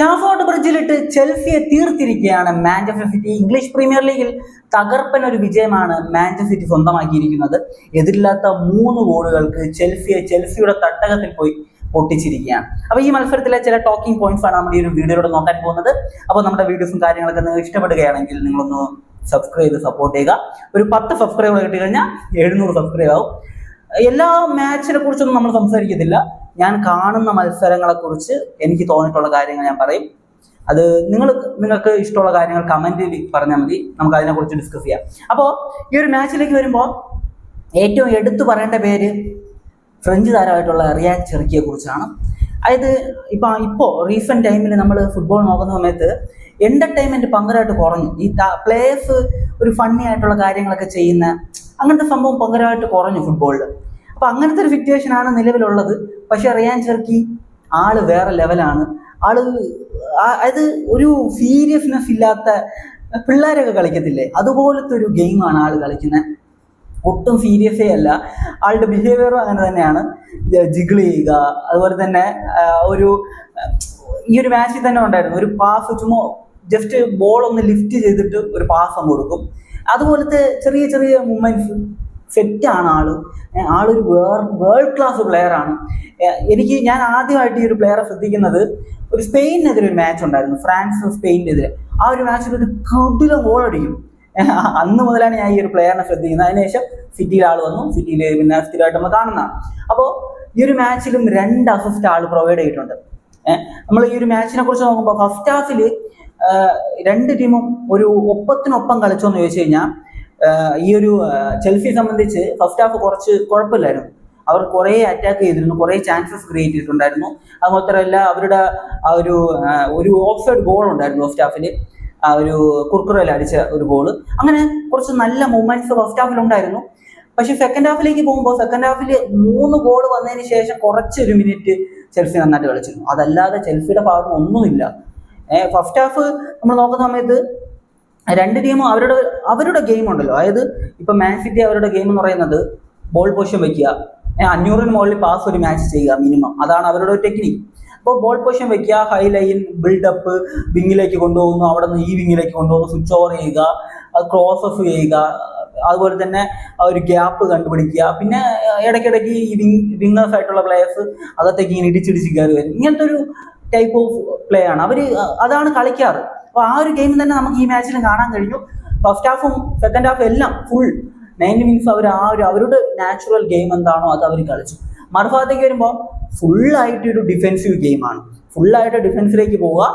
Stafford ബ്രിഡ്ജിലിട്ട് ചെൽസിയെ തീർത്തിരിക്കുകയാണ് മാഞ്ചസ്റ്റർ സിറ്റി. ഇംഗ്ലീഷ് പ്രീമിയർ ലീഗിൽ തകർപ്പൻ ഒരു വിജയമാണ് മാഞ്ചസ്റ്റർ സിറ്റി സ്വന്തമാക്കിയിരിക്കുന്നത്. എതിരില്ലാത്ത 3 ഗോളുകൾക്ക് ചെൽസിയുടെ തട്ടകത്തിൽ പോയി പൊട്ടിച്ചിരിക്കുകയാണ്. അപ്പോൾ ഈ മത്സരത്തിലെ ചില ടോക്കിംഗ് പോയിന്റ്സ് ആണ് നമ്മൾ ഈ ഒരു വീഡിയോയിലൂടെ നോക്കാൻ പോകുന്നത്. അപ്പോൾ നമ്മുടെ വീഡിയോസും കാര്യങ്ങളൊക്കെ നിങ്ങൾക്ക് ഇഷ്ടപ്പെടുകയാണെങ്കിൽ നിങ്ങളൊന്ന് സബ്സ്ക്രൈബ് ചെയ്ത് സപ്പോർട്ട് ചെയ്യുക. ഒരു 10 സബ്സ്ക്രൈബർ കിട്ടി കഴിഞ്ഞാൽ 700 സബ്സ്ക്രൈബ് ആവും. എല്ലാ മാച്ചിനെ കുറിച്ചൊന്നും നമ്മൾ സംസാരിക്കത്തില്ല. ഞാൻ കാണുന്ന മത്സരങ്ങളെ കുറിച്ച് എനിക്ക് തോന്നിയിട്ടുള്ള കാര്യങ്ങൾ ഞാൻ പറയും. അത് നിങ്ങൾക്ക് ഇഷ്ടമുള്ള കാര്യങ്ങൾ കമന്റിൽ പറഞ്ഞാൽ മതി, നമുക്ക് അതിനെക്കുറിച്ച് ഡിസ്കസ് ചെയ്യാം. അപ്പോൾ ഈ ഒരു മാച്ചിലേക്ക് വരുമ്പോൾ ഏറ്റവും എടുത്തു പറയേണ്ട പേര് ഫ്രഞ്ച് താരമായിട്ടുള്ള റിയാൻ ചെർക്കിയെ കുറിച്ചാണ്. അതായത് ഇപ്പോൾ റീസെന്റ് ടൈമിൽ നമ്മൾ ഫുട്ബോൾ നോക്കുന്ന സമയത്ത് എന്റർടൈൻമെന്റ് ഭയങ്കരമായിട്ട് കുറഞ്ഞു. ഈ പ്ലേയേഴ്സ് ഒരു ഫണ്ണി ആയിട്ടുള്ള കാര്യങ്ങളൊക്കെ ചെയ്യുന്ന അങ്ങനത്തെ സംഭവം ഭയങ്കരമായിട്ട് കുറഞ്ഞു ഫുട്ബോളിൽ. അപ്പൊ അങ്ങനത്തെ ഒരു സിറ്റുവേഷൻ ആണ് നിലവിലുള്ളത്. പക്ഷെ റിയാൻ ചെർക്കി ആള് വേറെ ലെവലാണ്. അതായത് ഒരു സീരിയസ്നെസ് ഇല്ലാത്ത പിള്ളേരൊക്കെ കളിക്കത്തില്ലേ, അതുപോലത്തെ ഒരു ഗെയിമാണ് ആള് കളിക്കുന്നത്. ഒട്ടും സീരിയസേ അല്ല. ആളുടെ ബിഹേവിയറും അങ്ങനെ തന്നെയാണ്. ജിഗിൾ ചെയ്യുക, അതുപോലെ തന്നെ ഈ ഒരു മാച്ചിൽ തന്നെ ഉണ്ടായിരുന്നു ഒരു പാസ്, ചുമ്മാ ജസ്റ്റ് ബോൾ ഒന്ന് ലിഫ്റ്റ് ചെയ്തിട്ട് ഒരു പാസ് അങ്ങ് കൊടുക്കും. അതുപോലത്തെ ചെറിയ ചെറിയ മൂവ്മെന്റ്സ് സെറ്റാണ് ആളൊരു വേൾഡ് ക്ലാസ് പ്ലെയർ ആണ്. ഞാൻ ആദ്യമായിട്ട് ഈ ഒരു പ്ലെയറെ ശ്രദ്ധിക്കുന്നത് ഒരു സ്പെയിനെതിരെ ഒരു മാച്ച് ഉണ്ടായിരുന്നു, ഫ്രാൻസ് സ്പെയിനെതിരെ. ആ ഒരു മാച്ചിൽ ഒരു കിടിലൻ ഗോൾ അടിക്കും. അന്ന് മുതലാണ് ഞാൻ ഈ ഒരു പ്ലെയറിനെ ശ്രദ്ധിക്കുന്നത്. അതിനുശേഷം സിറ്റിയിൽ ആൾ വന്നു, സിറ്റിയിൽ പിന്നെ സ്ഥിരമായിട്ട് നമ്മൾ കാണുന്നതാണ്. അപ്പോൾ ഈ ഒരു മാച്ചിലും 2 അസിസ്റ്റ് ആൾ പ്രൊവൈഡ് ചെയ്തിട്ടുണ്ട്. നമ്മൾ ഈ ഒരു മാച്ചിനെ കുറിച്ച് നോക്കുമ്പോൾ ഫസ്റ്റ് ഹാഫിൽ 2 ടീമും ഒരു ഒപ്പത്തിനൊപ്പം കളിച്ചോന്ന് ചോദിച്ചു കഴിഞ്ഞാൽ ഈ ഒരു ചെൽസിയെ സംബന്ധിച്ച് ഫസ്റ്റ് ഹാഫ് കുറച്ച് കുഴപ്പമില്ലായിരുന്നു. അവർ കുറേ അറ്റാക്ക് ചെയ്തിരുന്നു, കുറേ ചാൻസസ് ക്രിയേറ്റ് ചെയ്തിട്ടുണ്ടായിരുന്നു. അത് മാത്രമല്ല അവരുടെ ആ ഒരു ഓഫ് സൈഡ് ഗോൾ ഉണ്ടായിരുന്നു ഫസ്റ്റ് ഹാഫിൽ, ആ ഒരു കുർക്കുറയിൽ അടിച്ച ഒരു ഗോള്. അങ്ങനെ കുറച്ച് നല്ല മൂവ്മെന്റ്സ് ഫസ്റ്റ് ഹാഫിൽ ഉണ്ടായിരുന്നു. പക്ഷെ സെക്കൻഡ് ഹാഫിലേക്ക് പോകുമ്പോൾ സെക്കൻഡ് ഹാഫിൽ 3 ഗോൾ വന്നതിന് ശേഷം കുറച്ചൊരു മിനിറ്റ് ചെൽസി നന്നായിട്ട് കളിച്ചിരുന്നു. അതല്ലാതെ ചെൽസിയുടെ ഭാഗം ഒന്നുമില്ല. ഫസ്റ്റ് ഹാഫ് നമ്മൾ നോക്കുന്ന സമയത്ത് 2 ടീമും അവരുടെ ഗെയിം ഉണ്ടല്ലോ. അതായത് ഇപ്പൊ മാൻ സിറ്റി അവരുടെ ഗെയിം എന്ന് പറയുന്നത് ബോൾ പൊസിഷൻ വെക്കുക, 500-ന് മുകളിൽ പാസ് ഒരു മാച്ച് ചെയ്യുക മിനിമം, അതാണ് അവരുടെ ഒരു ടെക്നിക്ക്. അപ്പോൾ ബോൾ പൊസിഷൻ വെക്കുക, ഹൈ ലൈൻ ബിൽഡപ്പ്, വിങ്ങിലേക്ക് കൊണ്ടുപോകുന്നു, അവിടെ നിന്ന് ഈ വിങ്ങിലേക്ക് കൊണ്ടുപോകുന്നു, സ്വിച്ച് ഓവർ ചെയ്യുക, അത് ക്രോസ് ഓഫ് ചെയ്യുക, അതുപോലെ തന്നെ ആ ഒരു ഗ്യാപ്പ് കണ്ടുപിടിക്കുക. പിന്നെ ഇടയ്ക്കിടയ്ക്ക് ഈ വിങ്ങേഴ്സ് ആയിട്ടുള്ള പ്ലേയേഴ്സ് അകത്തേക്ക് ഇങ്ങനെ ഇടിച്ചിടിച്ച് കയറി വരും. ഇങ്ങനത്തെ ഒരു ടൈപ്പ് ഓഫ് പ്ലേ ആണ് അതാണ് കളിക്കാറ്. അപ്പോൾ ആ ഒരു ഗെയിം തന്നെ നമുക്ക് ഈ മാച്ചിൽ കാണാൻ കഴിഞ്ഞു. ഫസ്റ്റ് ഹാഫും സെക്കൻഡ് ഹാഫും എല്ലാം ഫുൾ 90 മിനിറ്റ്സ് അവരുടെ നാച്ചുറൽ ഗെയിം എന്താണോ അത് അവർ കളിച്ചു. മറുഭാഗത്തേക്ക് വരുമ്പോൾ ഫുള്ളായിട്ട് ഒരു ഡിഫെൻസീവ് ഗെയിമാണ്. ഫുള്ളായിട്ട് ഡിഫെൻസിലേക്ക് പോവുക,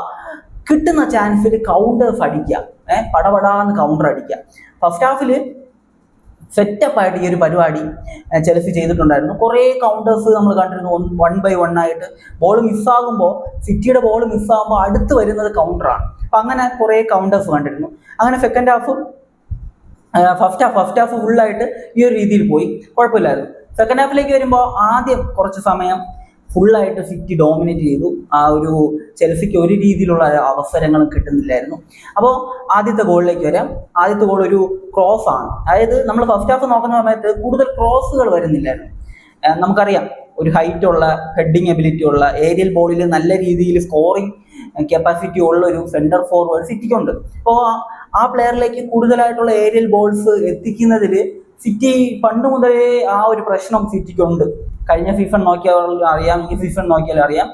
കിട്ടുന്ന ചാൻസിൽ കൗണ്ടേഴ്സ് അടിക്കുക, പടപടാന്ന് കൗണ്ടർ അടിക്കുക. ഫസ്റ്റ് ഹാഫിൽ സെറ്റപ്പായിട്ട് ഈ ഒരു പരിപാടി ചെൽസി ചെയ്തിട്ടുണ്ടായിരുന്നു. കുറേ കൗണ്ടേഴ്സ് നമ്മൾ കണ്ടിരുന്നു, 1 by 1 ആയിട്ട്. ബോൾ മിസ്സാകുമ്പോൾ, സിറ്റിയുടെ ബോൾ മിസ്സാകുമ്പോൾ അടുത്ത് വരുന്നത് കൗണ്ടറാണ്. അപ്പം അങ്ങനെ കുറേ കൗണ്ടേഴ്സ് കണ്ടിരുന്നു. അങ്ങനെ സെക്കൻഡ് ഹാഫ് ഫസ്റ്റ് ഹാഫ് ഫുള്ളായിട്ട് ഈ ഒരു രീതിയിൽ പോയി, കുഴപ്പമില്ലായിരുന്നു. സെക്കൻഡ് ഹാഫിലേക്ക് വരുമ്പോൾ ആദ്യം കുറച്ച് സമയം ഫുള്ളായിട്ട് സിറ്റി ഡോമിനേറ്റ് ചെയ്തു. ആ ഒരു ചെൽസിക്ക് ഒരു രീതിയിലുള്ള അവസരങ്ങളും കിട്ടുന്നില്ലായിരുന്നു. അപ്പോൾ ആദ്യത്തെ ഗോളിലേക്ക് വരാം. ആദ്യത്തെ ഗോൾ ഒരു ക്രോസ് ആണ്. അതായത് നമ്മൾ ഫസ്റ്റ് ഹാഫ് നോക്കുന്ന സമയത്ത് കൂടുതൽ ക്രോസുകൾ വരുന്നില്ലായിരുന്നു. നമുക്കറിയാം ഒരു ഹൈറ്റ് ഉള്ള, ഹെഡിങ് എബിലിറ്റി ഉള്ള, ഏരിയൽ ബോളിൽ നല്ല രീതിയിൽ സ്കോറിങ് കപ്പാസിറ്റി ഉള്ള ഒരു സെന്റർ ഫോർവേഡ് സിറ്റിക്കുണ്ട്. അപ്പോൾ ആ പ്ലെയറിലേക്ക് കൂടുതലായിട്ടുള്ള ഏരിയൽ ബോൾസ് എത്തിക്കുന്നതിൽ സിറ്റി പണ്ട് മുതലേ ആ ഒരു പ്രശ്നം സിറ്റിക്കുണ്ട്. കഴിഞ്ഞ സീസൺ നോക്കിയാൽ അറിയാം, ഈ സീസൺ നോക്കിയാൽ അറിയാം.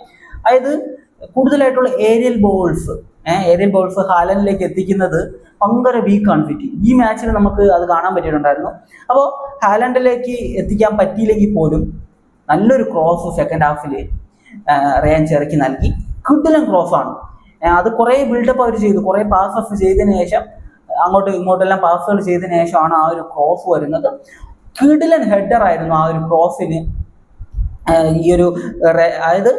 അതായത് കൂടുതലായിട്ടുള്ള ഏരിയൽ ബോൾസ് ഹാലൻഡിലേക്ക് എത്തിക്കുന്നത് ഭയങ്കര വീക്കാണ് സിറ്റി. ഈ മാച്ചിൽ നമുക്ക് അത് കാണാൻ പറ്റിയിട്ടുണ്ടായിരുന്നു. അപ്പോൾ ഹാലൻഡിലേക്ക് എത്തിക്കാൻ പറ്റിയില്ലെങ്കിൽ പോലും നല്ലൊരു ക്രോസ് സെക്കൻഡ് ഹാഫിൽ റിയാൻ ചെർക്കി നൽകി. കിടിലൻ ക്രോസാണ്. അത് കുറേ ബിൽഡപ്പ് അവർ ചെയ്തു, കുറേ പാസസ് ചെയ്തതിന് ശേഷം അങ്ങോട്ടും ഇങ്ങോട്ടെല്ലാം പാസുകൾ ചെയ്തതിന് ശേഷമാണ് ആ ഒരു ക്രോസ് വരുന്നത്. കിടിലൻ ഹെഡർ ആയിരുന്നു ആ ഒരു ക്രോസിന്. അതായത്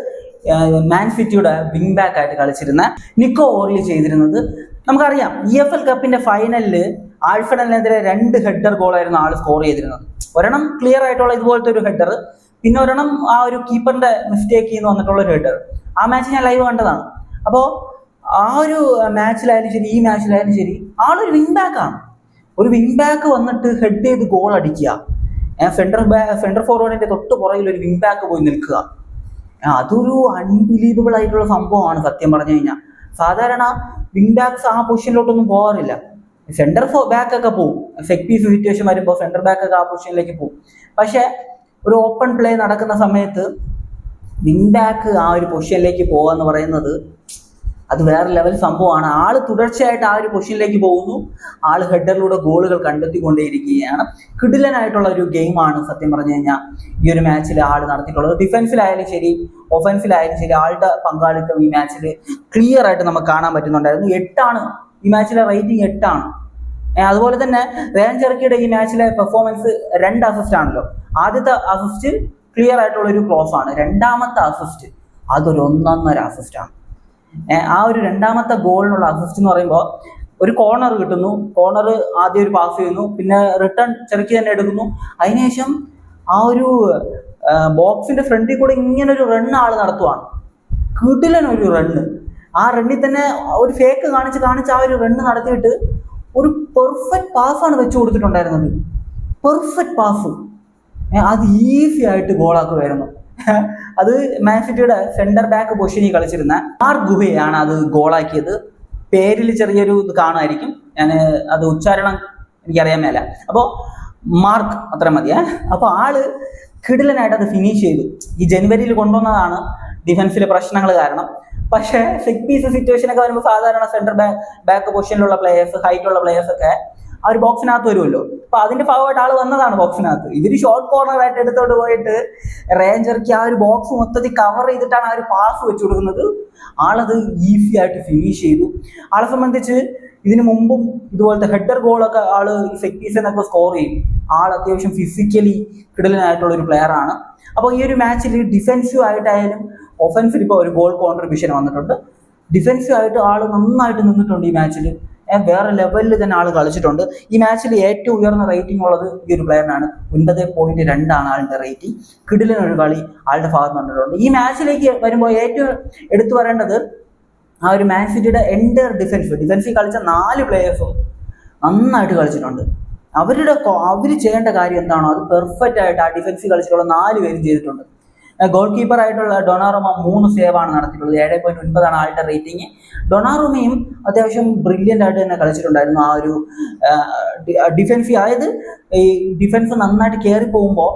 മാൻ സിറ്റിയുടെ വിങ് ബാക്ക് ആയിട്ട് കളിച്ചിരുന്ന നിക്കോ ഓർലി ചെയ്തിരുന്നത് നമുക്കറിയാം. EFL കപ്പിന്റെ ഫൈനലിൽ ആൾഫഡലിനെതിരെ 2 ഹെഡർ ഗോളായിരുന്നു ആൾ സ്കോർ ചെയ്തിരുന്നത്. ഒരെണ്ണം ക്ലിയർ ആയിട്ടുള്ള ഇതുപോലത്തെ ഒരു ഹെഡർ, പിന്നെ ഒരെണ്ണം ആ ഒരു കീപ്പറിന്റെ മിസ്റ്റേക്ക് ചെയ്യുന്ന വന്നിട്ടുള്ള ഒരു ഹെഡർ. ആ മാച്ച് ഞാൻ ലൈവ് കണ്ടതാണ്. അപ്പോൾ ആ ഒരു മാച്ചിലായാലും ശരി, ഈ മാച്ചിലായാലും ശരി, ആളൊരു വിങ് ബാക്കാണ്. ഒരു വിങ് ബാക്ക് വന്നിട്ട് ഹെഡ് ചെയ്ത് ഗോൾ അടിക്കുക, സെന്റർ ഫോർവേഡിന്റെ തൊട്ട് പുറകിൽ ഒരു വിങ് ബാക്ക് പോയി നിൽക്കുക. അതൊരു അൺബിലീവബിൾ ആയിട്ടുള്ള സംഭവമാണ് സത്യം പറഞ്ഞു കഴിഞ്ഞാൽ. സാധാരണ വിങ് ബാക്സ് ആ പൊസിഷനിലോട്ടൊന്നും പോകാറില്ല. സെന്റർ ബാക്ക് ഒക്കെ പോകും, സെറ്റ് പീസ് സിറ്റുവേഷൻ വരുമ്പോൾ സെന്റർ ബാക്ക് ഒക്കെ ആ പൊസിഷനിലേക്ക് പോകും. പക്ഷെ ഒരു ഓപ്പൺ പ്ലേ നടക്കുന്ന സമയത്ത് വിങ് ബാക്ക് ആ ഒരു പൊസിഷനിലേക്ക് പോകുക എന്ന് പറയുന്നത് അത് വേറെ ലെവൽ സംഭവമാണ്. ആള് തുടർച്ചയായിട്ട് ആ ഒരു പൊസിഷനിലേക്ക് പോകുന്നു, ആള് ഹെഡറിലൂടെ ഗോളുകൾ കണ്ടെത്തിക്കൊണ്ടേയിരിക്കുകയാണ്. കിടിലനായിട്ടുള്ള ഒരു ഗെയിമാണ് സത്യം പറഞ്ഞു കഴിഞ്ഞാൽ ഈ ഒരു മാച്ചിൽ ആള് നടത്തിയിട്ടുള്ളത്. ഡിഫൻസിലായാലും ശരി ഒഫൻസിലായാലും ശരി ആളുടെ പങ്കാളിത്തം ഈ മാച്ചിൽ ക്ലിയർ ആയിട്ട് നമുക്ക് കാണാൻ പറ്റുന്നുണ്ടായിരുന്നു. 8 ഈ മാച്ചിലെ റേറ്റിംഗ് 8. അതുപോലെ തന്നെ റയാൻ ചെർക്കിയുടെ ഈ മാച്ചിലെ പെർഫോമൻസ് 2 അസിസ്റ്റ് ആണല്ലോ. ആദ്യത്തെ അസിസ്റ്റ് ക്ലിയർ ആയിട്ടുള്ള ഒരു ക്രോസ് ആണ്, രണ്ടാമത്തെ അസിസ്റ്റ് അതൊരു 1.5 അസിസ്റ്റാണ്. ആ ഒരു രണ്ടാമത്തെ ഗോളിനുള്ള അസിസ്റ്റ് എന്ന് പറയുമ്പോൾ ഒരു കോർണർ കിട്ടുന്നു, കോർണർ ആദ്യം ഒരു പാസ് ചെയ്യുന്നു, പിന്നെ റിട്ടേൺ ചെറുക്കി തന്നെ എടുക്കുന്നു, അതിനുശേഷം ആ ഒരു ബോക്സിന്റെ ഫ്രണ്ടിൽ കൂടെ ഇങ്ങനെ ഒരു റണ്ണ് ആള് നടത്തുവാണ്. കിടിലനൊരു റണ്ണ്. ആ റണ്ണിൽ തന്നെ ഒരു ഫേക്ക് കാണിച്ച് ആ ഒരു റണ്ണ് നടത്തിയിട്ട് ഒരു പെർഫെക്റ്റ് പാസ്സാണ് വെച്ച് കൊടുത്തിട്ടുണ്ടായിരുന്നത്. പെർഫെക്റ്റ് പാസ്, അത് ഈസി ആയിട്ട് ഗോളാക്കുമായിരുന്നു. അത് മാൻ സിറ്റിയുടെ സെന്റർ ബാക്ക് പൊസിഷനിൽ കളിച്ചിരുന്ന മാർക്ക് ഗുഹയാണ് അത് ഗോളാക്കിയത്. പേരിൽ ചെറിയൊരു ഇത് കാണുമായിരിക്കും, ഞാൻ അത് ഉച്ചാരണം എനിക്കറിയാൻ മേല. അപ്പോൾ മാർക്ക് അത്ര മതിയേ. അപ്പോൾ ആള് കിടിലനായിട്ട് അത് ഫിനിഷ് ചെയ്തു. ഈ ജനുവരിയിൽ കൊണ്ടുവന്നതാണ് ഡിഫൻസിലെ പ്രശ്നങ്ങൾ കാരണം. പക്ഷേ സെറ്റ് പീസ് സിറ്റുവേഷൻ ഒക്കെ വരുമ്പോൾ സാധാരണ സെന്റർ ബാക്ക് പൊസിഷനിലുള്ള പ്ലേയേഴ്സ്, ഹൈറ്റ് ഉള്ള പ്ലേയേഴ്സ് ഒക്കെ ആ ഒരു ബോക്സിനകത്ത് വരുമല്ലോ. അപ്പൊ അതിന്റെ ഭാഗമായിട്ട് ആള് വന്നതാണ് ബോക്സിനകത്ത്. ഇവര് ഷോർട്ട് കോർണറായിട്ട് എടുത്തോട്ട് പോയിട്ട് റയാൻ ചെർക്കി ആ ഒരു ബോക്സ് മൊത്തത്തിൽ കവർ ചെയ്തിട്ടാണ് ആ ഒരു പാസ് വെച്ച് കൊടുക്കുന്നത്. ആളത് ഈസി ആയിട്ട് ഫിനിഷ് ചെയ്തു. ആളെ സംബന്ധിച്ച് ഇതിനു മുമ്പും ഇതുപോലത്തെ ഹെഡർ ഗോളൊക്കെ ആള് ഈ സെറ്റ് പീസിനൊക്കെ സ്കോർ ചെയ്യും. ആൾ അത്യാവശ്യം ഫിസിക്കലി കിടലനായിട്ടുള്ള ഒരു പ്ലെയർ ആണ്. അപ്പോൾ ഈ ഒരു മാച്ചിൽ ഡിഫെൻസീവ് ആയിട്ടായാലും ഒഫൻസിൽ ഇപ്പോൾ ഒരു ഗോൾ കോൺട്രിബ്യൂഷൻ വന്നിട്ടുണ്ട്. ഡിഫെൻസീവ് ആയിട്ട് ആള് നന്നായിട്ട് നിന്നിട്ടുണ്ട് ഈ മാച്ചിൽ. വേറെ ലെവലിൽ തന്നെ ആൾ കളിച്ചിട്ടുണ്ട്. ഈ മാച്ചിൽ ഏറ്റവും ഉയർന്ന റേറ്റിംഗ് ഉള്ളത് ഈ ഒരു പ്ലെയറിനാണ്. 9.2 ആളുടെ റേറ്റിംഗ്. കിടിലനൊരു കളി ആളുടെ ഭാഗത്ത് നിന്നിട്ടുണ്ട്. ഈ മാച്ചിലേക്ക് വരുമ്പോൾ ഏറ്റവും എടുത്തു പറയേണ്ടത് ആ ഒരു മാൻ സിറ്റിയുടെ എൻഡർ ഡിഫൻസിൽ കളിച്ച 4 പ്ലേയേഴ്സും നന്നായിട്ട് കളിച്ചിട്ടുണ്ട്. അവർ ചെയ്യേണ്ട കാര്യം എന്താണോ അത് പെർഫെക്റ്റ് ആയിട്ട് ആ ഡിഫൻസിൽ കളിച്ചിട്ടുള്ള 4 പേരും ചെയ്തിട്ടുണ്ട്. ഗോൾ കീപ്പർ ആയിട്ടുള്ള ഡൊണാറുമ 3 സേവാണ് നടത്തിയിട്ടുള്ളത്. 7.9 ആളുടെ റേറ്റിംഗ്. ഡൊണാറുമയും അത്യാവശ്യം ബ്രില്യൻ്റ് ആയിട്ട് തന്നെ കളിച്ചിട്ടുണ്ടായിരുന്നു. ആ ഒരു ഡിഫൻസ്, അതായത് ഈ ഡിഫൻസ് നന്നായിട്ട് കയറി പോകുമ്പോൾ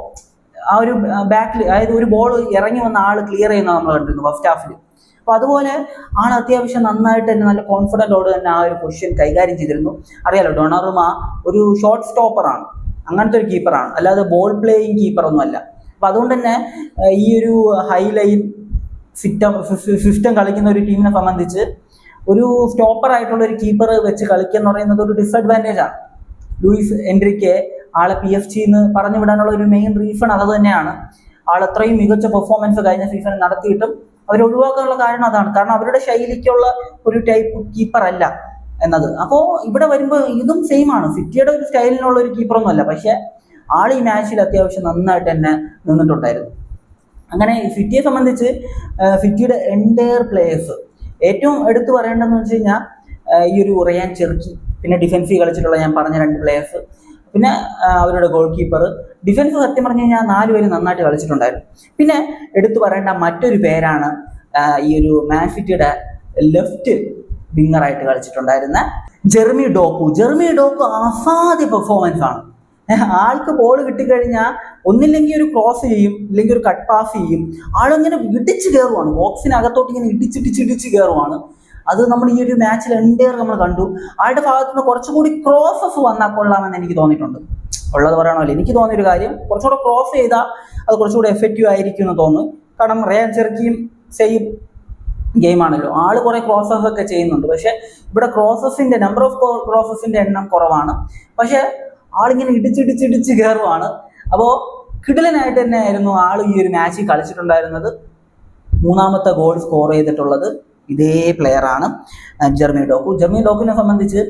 ആ ഒരു ബാക്കിൽ, അതായത് ഒരു ബോൾ ഇറങ്ങി വന്ന ആൾ ക്ലിയർ ചെയ്യുന്നത് നമ്മൾ കണ്ടിരുന്നു ഫസ്റ്റ് ഹാഫിൽ. അപ്പോൾ അതുപോലെ ആൾ അത്യാവശ്യം നന്നായിട്ട് തന്നെ നല്ല കോൺഫിഡൻറ്റോട് തന്നെ ആ ഒരു പൊസിഷൻ കൈകാര്യം ചെയ്തിരുന്നു. അറിയാലോ, ഡൊണാറുമ ഒരു ഷോർട്ട് സ്റ്റോപ്പറാണ്, അങ്ങനത്തെ ഒരു കീപ്പറാണ്, അല്ലാതെ ബോൾ പ്ലേയിങ് കീപ്പറൊന്നും അല്ല. അപ്പം അതുകൊണ്ട് തന്നെ ഈ ഒരു ഹൈ ലൈൻ സിസ്റ്റം കളിക്കുന്ന ഒരു ടീമിനെ സംബന്ധിച്ച് ഒരു സ്റ്റോപ്പർ ആയിട്ടുള്ള ഒരു കീപ്പർ വെച്ച് കളിക്കുക എന്ന് പറയുന്നത് ഒരു ഡിസഡ്വാൻറ്റേജ് ആണ്. ലൂയിസ് എൻട്രിക്കെ ആളെ PSG പറഞ്ഞു വിടാനുള്ള ഒരു മെയിൻ റീസൺ അത് തന്നെയാണ്. ആൾ അത്രയും മികച്ച പെർഫോമൻസ് കഴിഞ്ഞ സീസണിൽ നടത്തിയിട്ടും അവർ ഒഴിവാക്കാനുള്ള കാരണം അതാണ്. കാരണം അവരുടെ ശൈലിക്കുള്ള ഒരു ടൈപ്പ് കീപ്പർ അല്ല എന്നത്. അപ്പോൾ ഇവിടെ വരുമ്പോൾ ഇതും സെയിം ആണ്. സിറ്റിയുടെ ഒരു സ്റ്റൈലിനുള്ള ഒരു കീപ്പറൊന്നും അല്ല, പക്ഷെ ആൾ ഈ മാച്ചിൽ അത്യാവശ്യം നന്നായിട്ട് തന്നെ നിന്നിട്ടുണ്ടായിരുന്നു. അങ്ങനെ സിറ്റിയെ സംബന്ധിച്ച് സിറ്റിയുടെ എൻറ്റയർ പ്ലേയേഴ്സ് ഏറ്റവും എടുത്തു പറയേണ്ടതെന്ന് വെച്ച് കഴിഞ്ഞാൽ ഈ ഒരു റയാൻ ചെർക്കി, പിന്നെ ഡിഫൻസിൽ കളിച്ചിട്ടുള്ള ഞാൻ പറഞ്ഞ 2 പ്ലേയേഴ്സ്, പിന്നെ അവരുടെ ഗോൾ കീപ്പർ. ഡിഫൻസ് സത്യം പറഞ്ഞു കഴിഞ്ഞാൽ 4 പേര് നന്നായിട്ട് കളിച്ചിട്ടുണ്ടായിരുന്നു. പിന്നെ എടുത്തു പറയേണ്ട മറ്റൊരു പേരാണ് ഈ ഒരു മാൻ സിറ്റിയുടെ ലെഫ്റ്റ് വിങ്ങറായിട്ട് കളിച്ചിട്ടുണ്ടായിരുന്ന ജെർമി ഡോക്കു. അസാധ്യ പെർഫോമൻസ് ആണ്. ആൾക്ക് ബോൾ കിട്ടിക്കഴിഞ്ഞാൽ ഒന്നില്ലെങ്കിൽ ഒരു ക്രോസ് ചെയ്യും, ഇല്ലെങ്കിൽ ഒരു കട്ട് പാസ് ചെയ്യും. ആളിങ്ങനെ ഇടിച്ച് കയറുവാണ്, ബോക്സിനകത്തോട്ട് ഇങ്ങനെ ഇടിച്ച് കയറുവാണ്. അത് നമ്മൾ ഈ ഒരു മാച്ചിൽ എൻറ്റയർ നമ്മൾ കണ്ടു. ആളുടെ ഭാഗത്തു നിന്ന് കുറച്ചുകൂടി ക്രോസസ് വന്നാൽ കൊള്ളാമെന്ന് എനിക്ക് തോന്നിയിട്ടുണ്ട്. ഉള്ളത് പറയണമല്ലോ, എനിക്ക് തോന്നിയൊരു കാര്യം, കുറച്ചുകൂടെ ക്രോസ് ചെയ്താൽ അത് കുറച്ചുകൂടെ എഫക്റ്റീവ് ആയിരിക്കും എന്ന് തോന്നുന്നു. കാരണം റയാൻ ചെർക്കിയും സെയിം ഗെയിമാണല്ലോ, ആള് കുറെ ക്രോസസ് ഒക്കെ ചെയ്യുന്നുണ്ട്. പക്ഷെ ഇവിടെ നമ്പർ ഓഫ് ക്രോസസിന്റെ എണ്ണം കുറവാണ്. പക്ഷെ ആളിങ്ങനെ ഇടിച്ച് കയറുവാണ്. അപ്പോൾ കിടിലനായിട്ട് തന്നെ ആയിരുന്നു ആൾ ഈ ഒരു മാച്ചിൽ കളിച്ചിട്ടുണ്ടായിരുന്നത്. 3ാമത്തെ ഗോൾ സ്കോർ ചെയ്തിട്ടുള്ളത് ഇതേ പ്ലെയറാണ് ജെർമി ഡോക്കിനെ സംബന്ധിച്ച്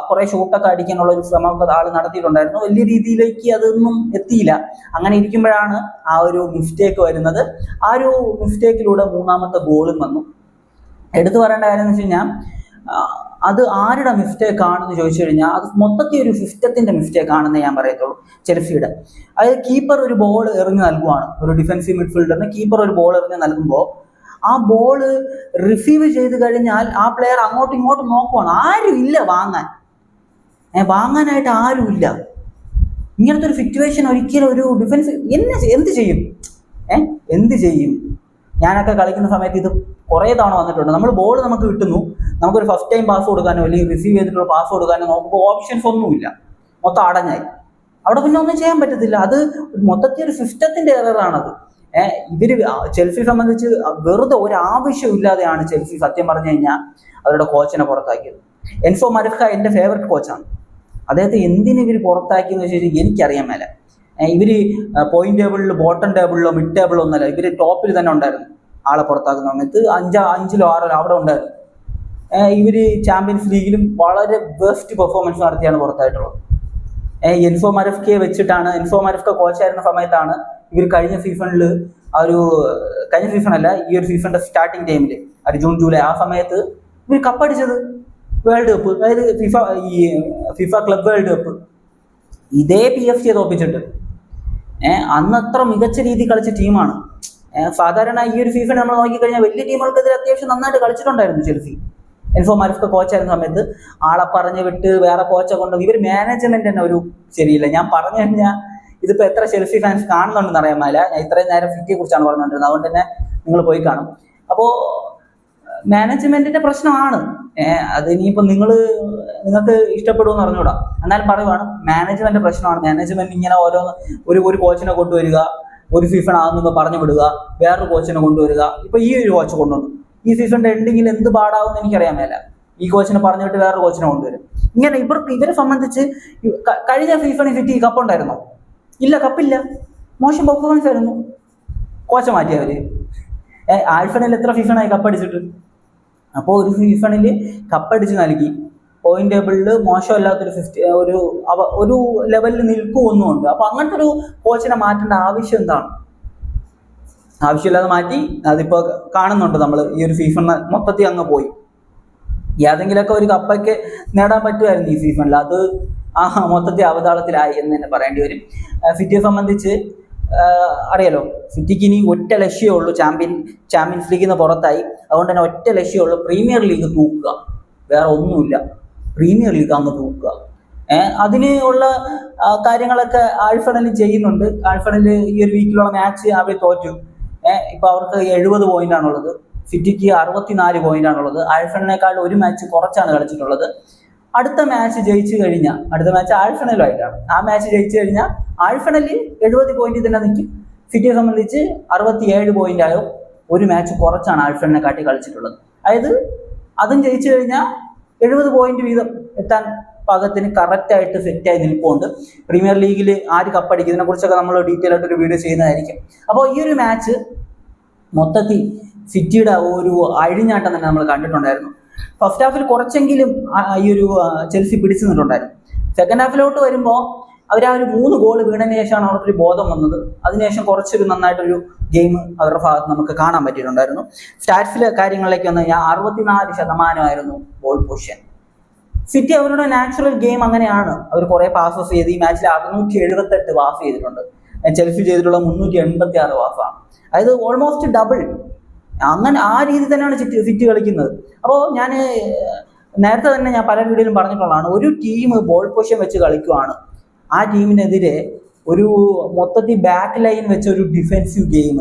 കുറെ ഷൂട്ടൊക്കെ അടിക്കാനുള്ള ഒരു ശ്രമമൊക്കെ ആൾ നടത്തിയിട്ടുണ്ടായിരുന്നു. വലിയ രീതിയിലേക്ക് അതൊന്നും എത്തിയില്ല. അങ്ങനെ ഇരിക്കുമ്പോഴാണ് ആ ഒരു മിസ്റ്റേക്ക് വരുന്നത്. ആ ഒരു മിസ്റ്റേക്കിലൂടെ 3ാമത്തെ ഗോളും വന്നു. എടുത്തു പറയേണ്ട കാര്യം എന്ന് വെച്ച് കഴിഞ്ഞാൽ അത് ആരുടെ മിസ്റ്റേക്ക് ആണെന്ന് ചോദിച്ചു കഴിഞ്ഞാൽ അത് മൊത്തത്തിൽ ഒരു സിസ്റ്റത്തിന്റെ മിസ്റ്റേക്ക് ആണെന്ന് ഞാൻ പറയത്തുള്ളൂ ചെൽസിയുടെ. അതായത് കീപ്പർ ഒരു ബോൾ എറിഞ്ഞ് നൽകുവാണ്, ഒരു ഡിഫൻസീവ് മിഡ്ഫീൽഡറിന് കീപ്പർ ഒരു ബോൾ എറിഞ്ഞ് നൽകുമ്പോൾ ആ ബോള് റിസീവ് ചെയ്ത് കഴിഞ്ഞാൽ ആ പ്ലെയർ അങ്ങോട്ടും ഇങ്ങോട്ടും നോക്കുവാണ്, ആരും ഇല്ല വാങ്ങാനായിട്ട് ആരും ഇല്ല. ഇങ്ങനത്തെ ഒരു സിറ്റുവേഷൻ ഒരിക്കലും ഒരു ഡിഫൻസ് എന്ത് ചെയ്യും? എന്ത് ചെയ്യും? ഞാനൊക്കെ കളിക്കുന്ന സമയത്ത് ഇത് കുറേ തവണ വന്നിട്ടുണ്ട്. നമ്മൾ ബോൾ നമുക്ക് കിട്ടുന്നു, നമുക്കൊരു ഫസ്റ്റ് ടൈം പാസ് കൊടുക്കാനോ അല്ലെങ്കിൽ റിസീവ് ചെയ്തിട്ടുള്ള പാസ് കൊടുക്കാനോ നോക്കുമ്പോൾ ഓപ്ഷൻസ് ഒന്നുമില്ല, മൊത്തം അടഞ്ഞായി. അവിടെ പിന്നെ ഒന്നും ചെയ്യാൻ പറ്റത്തില്ല. അത് മൊത്തത്തിൽ ഒരു സിസ്റ്റത്തിന്റെ എററാണത്. ഇവര് ചെൽസി സംബന്ധിച്ച് വെറുതെ ഒരു ആവശ്യമില്ലാതെയാണ് ചെൽസി സത്യം പറഞ്ഞു കഴിഞ്ഞാൽ അവരുടെ കോച്ചിനെ പുറത്താക്കിയത്. എൻസോ മരസ്ക എൻ്റെ ഫേവററ്റ് കോച്ചാണ്. അദ്ദേഹത്തെ എന്തിനു ഇവർ പുറത്താക്കിയെന്ന് വെച്ച് കഴിഞ്ഞാൽ എനിക്കറിയാൻ മേല. ഇവര് പോയിന്റ് ടേബിളിൽ ബോട്ടം ടേബിളിലോ മിഡ് ടേബിളോ ഒന്നല്ല, ഇവര് ടോപ്പിൽ തന്നെ ഉണ്ടായിരുന്നു. ആളെ പുറത്താക്കുന്ന സമയത്ത് 5-6 അവിടെ ഉണ്ടായിരുന്നു. ഇവര് ചാമ്പ്യൻസ് ലീഗിലും വളരെ ബെസ്റ്റ് പെർഫോമൻസ് നടത്തിയാണ് പുറത്തായിട്ടുള്ളത്. എൻസോ മരസ്കയെ വെച്ചിട്ടാണ്, എൻസോ മരസ്ക കോച്ചായിരുന്ന സമയത്താണ് ഇവർ കഴിഞ്ഞ സീസണിൽ കഴിഞ്ഞ സീസണല്ല, ഈ ഒരു സീസണിന്റെ സ്റ്റാർട്ടിങ് ടൈമിൽ ഒരു ജൂൺ ജൂലൈ ആ സമയത്ത് ഇവർ കപ്പടിച്ചത് വേൾഡ് കപ്പ്, അതായത് ഫിഫ ക്ലബ് വേൾഡ് കപ്പ് ഇതേ PSG തോപ്പിച്ചിട്ട്. അന്ന് അത്ര മികച്ച രീതിയിൽ കളിച്ച ടീമാണ്. സാധാരണ ഈ ഒരു സീസൺ നമ്മൾ നോക്കിക്കഴിഞ്ഞാൽ വലിയ ടീമുകൾക്കെതിരെ അത്യാവശ്യം നന്നായിട്ട് കളിച്ചിട്ടുണ്ടായിരുന്നു ചെൽസി. എൻസോ മരസ്ക കോച്ചായിരുന്ന സമയത്ത് ആളെ പറഞ്ഞു വിട്ട് വേറെ കോച്ചെ കൊണ്ട് ഇവർ മാനേജ്മെന്റ് തന്നെ ഒരു ശരിയില്ല. ഞാൻ പറഞ്ഞു കഴിഞ്ഞാൽ ഇതിപ്പോ എത്ര ചെൽസി ഫാൻസ് കാണുന്നുണ്ടെന്ന് അറിയാൻ മേല. ഞാൻ ഇത്രയും നേരം സിറ്റിയെ കുറിച്ചാണ് പറഞ്ഞുകൊണ്ടിരുന്നത്, അതുകൊണ്ട് തന്നെ നിങ്ങൾ പോയി കാണും. അപ്പോൾ മാനേജ്മെന്റിന്റെ പ്രശ്നമാണ്. അത് ഇനിയിപ്പോൾ നിങ്ങൾക്ക് ഇഷ്ടപ്പെടുമെന്ന് അറിഞ്ഞൂടാ, എന്നാലും പറയുവാണ് മാനേജ്മെന്റ് പ്രശ്നമാണ്. മാനേജ്മെന്റ് ഇങ്ങനെ ഒരു കോച്ചിനെ കൊണ്ടുവരിക, ഒരു സീസൺ ആകുമ്പോൾ പറഞ്ഞു വിടുക, വേറൊരു കോച്ചിനെ കൊണ്ടുവരിക. ഇപ്പൊ ഈ ഒരു കോച്ച് കൊണ്ടുവന്നു, ഈ സീസണിന്റെ എൻഡിങ്ങിൽ എന്ത് പാടാവുമെന്ന് എനിക്കറിയാൻ മേല. ഈ കോച്ചിനെ പറഞ്ഞിട്ട് വേറൊരു കോച്ചിനെ കൊണ്ടുവരും. ഇങ്ങനെ ഇവരെ സംബന്ധിച്ച് കഴിഞ്ഞ സീസണിൽ സിറ്റി കപ്പുണ്ടായിരുന്നോ? ഇല്ല, കപ്പില്ല. മോശം പെർഫോമൻസ് ആയിരുന്നു. കോച്ച മാറ്റിയവര്. ആൽഫണിൽ എത്ര സീസണായി കപ്പടിച്ചിട്ട്? അപ്പോൾ ഒരു സീസണിൽ കപ്പടിച്ച് നൽകി പോയിന്റ് ടേബിളിൽ മോശമല്ലാത്തൊരു ഒരു ലെവലിൽ നിൽക്കുമൊന്നുമുണ്ട്. അപ്പൊ അങ്ങനത്തെ ഒരു കോച്ചിനെ മാറ്റേണ്ട ആവശ്യം എന്താണ്? ആവശ്യമില്ലാതെ മാറ്റി. അതിപ്പോ കാണുന്നുണ്ട് നമ്മൾ, ഈ ഒരു സീസൺ മൊത്തത്തിൽ അങ്ങ് പോയി. ഏതെങ്കിലുമൊക്കെ ഒരു കപ്പൊക്കെ നേടാൻ പറ്റുമായിരുന്നു ഈ സീസണിൽ, അത് മൊത്തത്തിൽ അവതാളത്തിലായി എന്ന് തന്നെ പറയേണ്ടി വരും. സിറ്റിയെ സംബന്ധിച്ച് അറിയാലോ, സിറ്റിക്ക് ഇനി ഒറ്റ ലക്ഷ്യമേ ഉള്ളൂ, ചാമ്പ്യൻസ് ലീഗിൽ നിന്ന് പുറത്തായി. അതുകൊണ്ട് തന്നെ ഒറ്റ ലക്ഷ്യമേ ഉള്ളൂ, പ്രീമിയർ ലീഗ് തൂക്കുക. വേറെ ഒന്നുമില്ല, പ്രീമിയർ ലീഗ് അങ്ങ് തൂക്കുക. അതിന് ഉള്ള കാര്യങ്ങളൊക്കെ ആൽഫണൽ ചെയ്യുന്നുണ്ട്. ആൽഫണൽ ഈ ഒരു വീക്കിലുള്ള മാച്ച് അവർ തോറ്റു. ഇപ്പൊ അവർക്ക് 70 പോയിന്റാണുള്ളത്, സിറ്റിക്ക് 64 പോയിന്റാണുള്ളത്. ആൽഫണലിനേക്കാൾ ഒരു മാച്ച് കുറച്ചാണ് കളിച്ചിട്ടുള്ളത്. അടുത്ത മാച്ച് ജയിച്ചു കഴിഞ്ഞാൽ, അടുത്ത മാച്ച് ആൽഫണലുമായിട്ടാണ്, ആ മാച്ച് ജയിച്ചു കഴിഞ്ഞാൽ ആൽഫണലിൽ 70 പോയിന്റ് തന്നെ നിൽക്കും. സിറ്റിയെ സംബന്ധിച്ച് 67 പോയിന്റ് ആയും. ഒരു മാച്ച് കുറച്ചാണ് ആൽഫണലിനെ കാട്ടി കളിച്ചിട്ടുള്ളത്. അതായത് അതും ജയിച്ചു കഴിഞ്ഞാൽ 70 പോയിന്റ് വീതം എത്താൻ പാകത്തിന് കറക്റ്റായിട്ട് സെറ്റായി നിൽപ്പുണ്ട്. പ്രീമിയർ ലീഗിൽ ആര് കപ്പടിക്കുന്നതിനെ കുറിച്ചൊക്കെ നമ്മൾ ഡീറ്റെയിൽ ആയിട്ട് ഒരു വീഡിയോ ചെയ്യുന്നതായിരിക്കും. അപ്പോൾ ഈ ഒരു മാച്ച് മൊത്തത്തിൽ സിറ്റിയുടെ ഒരു അഴിഞ്ഞാട്ടം തന്നെ നമ്മൾ കണ്ടിട്ടുണ്ടായിരുന്നു. ഫസ്റ്റ് ഹാഫിൽ കുറച്ചെങ്കിലും ഈ ഒരു ചെൽസി പിടിച്ചു നിന്നിട്ടുണ്ടായിരുന്നു. സെക്കൻഡ് ഹാഫിലോട്ട് വരുമ്പോൾ അവർ ആ ഒരു 3 ഗോൾ വീണതിന് ശേഷമാണ് അവർക്കൊരു ബോധം വന്നത്. അതിനുശേഷം കുറച്ചൊരു നന്നായിട്ടൊരു ഗെയിം അവരുടെ ഭാഗത്ത് നമുക്ക് കാണാൻ പറ്റിയിട്ടുണ്ടായിരുന്നു. സ്റ്റാറ്റ്സിലെ കാര്യങ്ങളിലേക്ക് വന്നു കഴിഞ്ഞാൽ 64% ബോൾ പൊസിഷൻ. സിറ്റി അവരുടെ നാച്ചുറൽ ഗെയിം അങ്ങനെയാണ്. അവർ കുറെ പാസസ് ചെയ്ത് ഈ മാച്ചിൽ 678 പാസ് ചെയ്തിട്ടുണ്ട്. ചെൽസി ചെയ്തിട്ടുള്ള 386 പാസ്സാണ്. അതായത് ഓൾമോസ്റ്റ് ഡബിൾ. അങ്ങനെ ആ രീതി തന്നെയാണ് സിറ്റി കളിക്കുന്നത്. അപ്പോൾ ഞാൻ നേരത്തെ തന്നെ ഞാൻ പല വീഡിയോയിലും പറഞ്ഞിട്ടുള്ളതാണ്, ഒരു ടീം ബോൾ പൊസിഷൻ വെച്ച് കളിക്കുവാണ്, ആ ടീമിനെതിരെ ഒരു മൊത്തത്തിൽ ബാക്ക് ലൈൻ വെച്ച ഒരു ഡിഫെൻസീവ് ഗെയിം,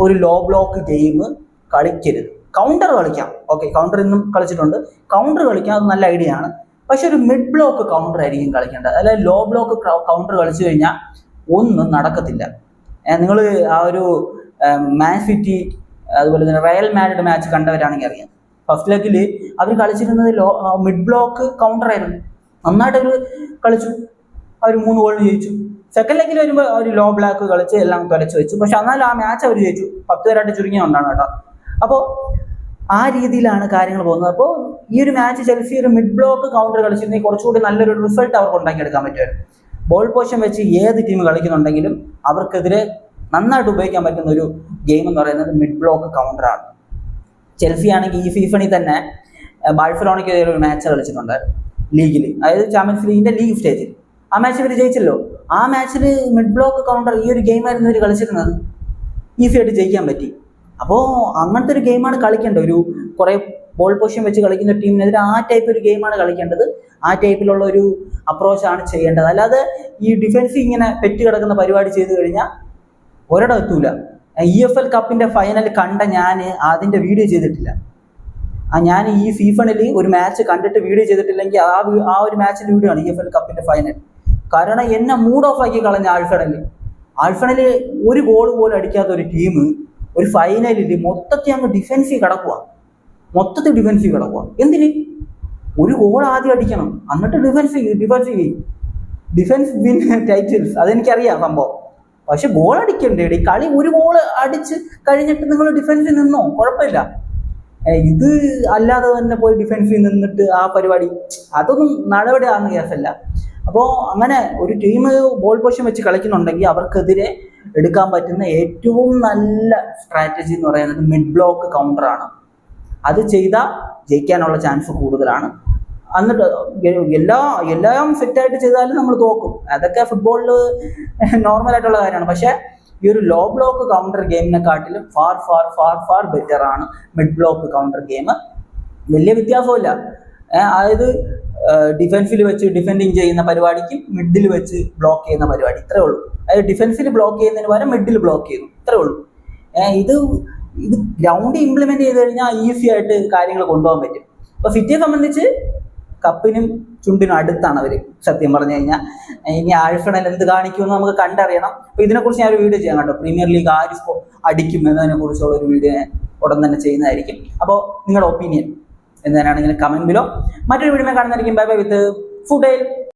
ഒരു ലോ ബ്ലോക്ക് ഗെയിം കളിക്കരുത്. കൗണ്ടർ കളിക്കാം, ഓക്കെ, കൗണ്ടർ ഇന്നും കളിച്ചിട്ടുണ്ട്, കൗണ്ടർ കളിക്കാം, അത് നല്ല ഐഡിയ ആണ്. പക്ഷെ ഒരു മിഡ് ബ്ലോക്ക് കൗണ്ടർ ആയിരിക്കും കളിക്കേണ്ടത്. അതായത് ലോ ബ്ലോക്ക് കൗണ്ടർ കളിച്ചു കഴിഞ്ഞാൽ ഒന്നും നടക്കത്തില്ല. നിങ്ങൾ ആ ഒരു മാൻ സിറ്റി അതുപോലെ തന്നെ റയൽ മാഡ്രിഡ് മാച്ച് കണ്ടവരാണെങ്കിൽ അറിയാം, ഫസ്റ്റ് ലെഗിൽ അവർ കളിച്ചിരുന്നത് മിഡ് ബ്ലോക്ക് കൗണ്ടർ ആയിരുന്നു. നന്നായിട്ട് അവർ കളിച്ചു, അവർ 3 ഗോളിന് ജയിച്ചു. സെക്കൻഡ് ലെഗിൽ വരുമ്പോൾ അവർ ലോ ബ്ലോക്ക് കളിച്ച് എല്ലാം തുലച്ച് വെച്ചു. പക്ഷെ എന്നാലും ആ മാച്ച് അവർ ജയിച്ചു, 10 പേരായിട്ട് ചുരുങ്ങിയുണ്ടാണ് കേട്ടോ. അപ്പോൾ ആ രീതിയിലാണ് കാര്യങ്ങൾ പോകുന്നത്. അപ്പോൾ ഈ ഒരു മാച്ച് ചെൽസി ഒരു മിഡ് ബ്ലോക്ക് കൗണ്ടർ കളിച്ചിരുന്നെങ്കിൽ കുറച്ചുകൂടി നല്ലൊരു റിസൾട്ട് അവർക്ക് ഉണ്ടാക്കിയെടുക്കാൻ പറ്റുമായിരുന്നു. ബോൾ പൊസിഷൻ വെച്ച് ഏത് ടീം കളിക്കുന്നുണ്ടെങ്കിലും അവർക്കെതിരെ നന്നായിട്ട് ഉപയോഗിക്കാൻ പറ്റുന്ന ഒരു ഗെയിം എന്ന് പറയുന്നത് മിഡ് ബ്ലോക്ക് കൗണ്ടറാണ്. ചെൽസി ആണെങ്കിൽ ഈ സീസണിൽ തന്നെ ബാഴ്സലോണയ്ക്കെതിരെ ഒരു മാച്ച് കളിച്ചിട്ടുണ്ട് ലീഗിൽ, അതായത് ചാമ്പ്യൻസ് ലീഗിന്റെ ലീഗ് സ്റ്റേജിൽ. ആ മാച്ച് ഇവർ ജയിച്ചല്ലോ. ആ മാച്ചിൽ മിഡ് ബ്ലോക്ക് കൗണ്ടർ ഈ ഒരു ഗെയിമായിരുന്നു ഇവർ കളിച്ചിരുന്നത്. ഈസി ആയിട്ട് ജയിക്കാൻ പറ്റി. അപ്പോൾ അങ്ങനത്തെ ഒരു ഗെയിമാണ് കളിക്കേണ്ടത്. ഒരു കുറേ ബോൾ പൊസിഷൻ വെച്ച് കളിക്കുന്ന ടീമിനെതിരെ ആ ടൈപ്പ് ഒരു ഗെയിമാണ് കളിക്കേണ്ടത്. ആ ടൈപ്പിലുള്ള ഒരു അപ്രോച്ചാണ് ചെയ്യേണ്ടത്. അല്ലാതെ ഈ ഡിഫൻസ് ഇങ്ങനെ പെറ്റ് കിടക്കുന്ന പരിപാടി ചെയ്തു കഴിഞ്ഞാൽ ഒരിടം എത്തൂല. EFL കപ്പിന്റെ ഫൈനൽ കണ്ട ഞാൻ അതിന്റെ വീഡിയോ ചെയ്തിട്ടില്ല. ഞാൻ ഈ സീസണിൽ ഒരു മാച്ച് കണ്ടിട്ട് വീഡിയോ ചെയ്തിട്ടില്ലെങ്കിൽ ആ ഒരു മാച്ചിന്റെ വീഡിയോ ആണ് EFL കപ്പിന്റെ ഫൈനൽ. കാരണം എന്നെ മൂഡ് ഓഫ് ആക്കി കളഞ്ഞ ആൾഫണലിൽ ഒരു ഗോൾ പോലും അടിക്കാത്ത ഒരു ടീം ഒരു ഫൈനലിൽ മൊത്തത്തിൽ അങ്ങ് ഡിഫൻസീവ് കിടക്കുക. എന്തിന്? ഒരു ഗോൾ ആദ്യം അടിക്കണം, എന്നിട്ട് ഡിഫൻസ് വിൻ ടൈറ്റിൽസ്. അതെനിക്കറിയാം സംഭവം. പക്ഷെ ഗോൾ അടിക്കണ്ടേ? കളി ഒരു ഗോൾ അടിച്ച് കഴിഞ്ഞിട്ട് നിങ്ങൾ ഡിഫൻസിൽ നിന്നോ, കുഴപ്പമില്ല. ഇത് അല്ലാതെ തന്നെ പോയി ഡിഫൻസിൽ നിന്നിട്ട് ആ പരിപാടി, അതൊന്നും നടപടിയാകുന്ന കേസല്ല. അപ്പോൾ അങ്ങനെ ഒരു ടീം ബോൾ പൊസിഷൻ വെച്ച് കളിക്കുന്നുണ്ടെങ്കിൽ അവർക്കെതിരെ എടുക്കാൻ പറ്റുന്ന ഏറ്റവും നല്ല സ്ട്രാറ്റജി എന്ന് പറയുന്നത് മിഡ് ബ്ലോക്ക് കൗണ്ടറാണ്. അത് ചെയ്താൽ ജയിക്കാനുള്ള ചാൻസ് കൂടുതലാണ്. എന്നിട്ട് എല്ലാം സെറ്റായിട്ട് ചെയ്താലും നമ്മൾ തോക്കും. അതൊക്കെ ഫുട്ബോളിൽ നോർമലായിട്ടുള്ള കാര്യമാണ്. പക്ഷേ ഈ ഒരു ലോ ബ്ലോക്ക് കൗണ്ടർ ഗെയിമിനെക്കാട്ടിലും far far far far better ആണ് മിഡ് ബ്ലോക്ക് കൗണ്ടർ ഗെയിം. വലിയ വ്യത്യാസമില്ല. അതായത് ഡിഫൻസിൽ വെച്ച് ഡിഫെൻഡിങ് ചെയ്യുന്ന പരിപാടിക്കും മിഡിൽ വെച്ച് ബ്ലോക്ക് ചെയ്യുന്ന പരിപാടി, ഇത്രേ ഉള്ളൂ. അതായത് ഡിഫൻസിൽ ബ്ലോക്ക് ചെയ്യുന്നതിന് പകരം മിഡിൽ ബ്ലോക്ക് ചെയ്യുന്നു, ഇത്രേ ഉള്ളൂ. ഇത് ഗ്രൗണ്ടിൽ ഇംപ്ലിമെന്റ് ചെയ്ത് കഴിഞ്ഞാൽ ഈസി ആയിട്ട് കാര്യങ്ങൾ കൊണ്ടുപോകാൻ പറ്റും. അപ്പോൾ സിറ്റിയെ സംബന്ധിച്ച് കപ്പിനും ചുണ്ടിനും അടുത്താണ് അവർ, സത്യം പറഞ്ഞു കഴിഞ്ഞാൽ. ഇനി ആഴ്ഫണൽ എന്ത് കാണിക്കുമെന്ന് നമുക്ക് കണ്ടറിയണം. അപ്പോൾ ഇതിനെക്കുറിച്ച് ഞാൻ ഒരു വീഡിയോ ചെയ്യാം കേട്ടോ. പ്രീമിയർ ലീഗ് ആര് അടിക്കും എന്നതിനെ കുറിച്ചുള്ള ഒരു വീഡിയോ ഉടൻ തന്നെ ചെയ്യുന്നതായിരിക്കും. അപ്പോൾ നിങ്ങളുടെ ഒപ്പീനിയൻ എന്താണെങ്കിലും കമന്റ് ബിലോ. മറ്റൊരു വീഡിയോ കാണുന്നതായിരിക്കും. ബൈ ബൈ വിത്ത് ഫുഡേൽ.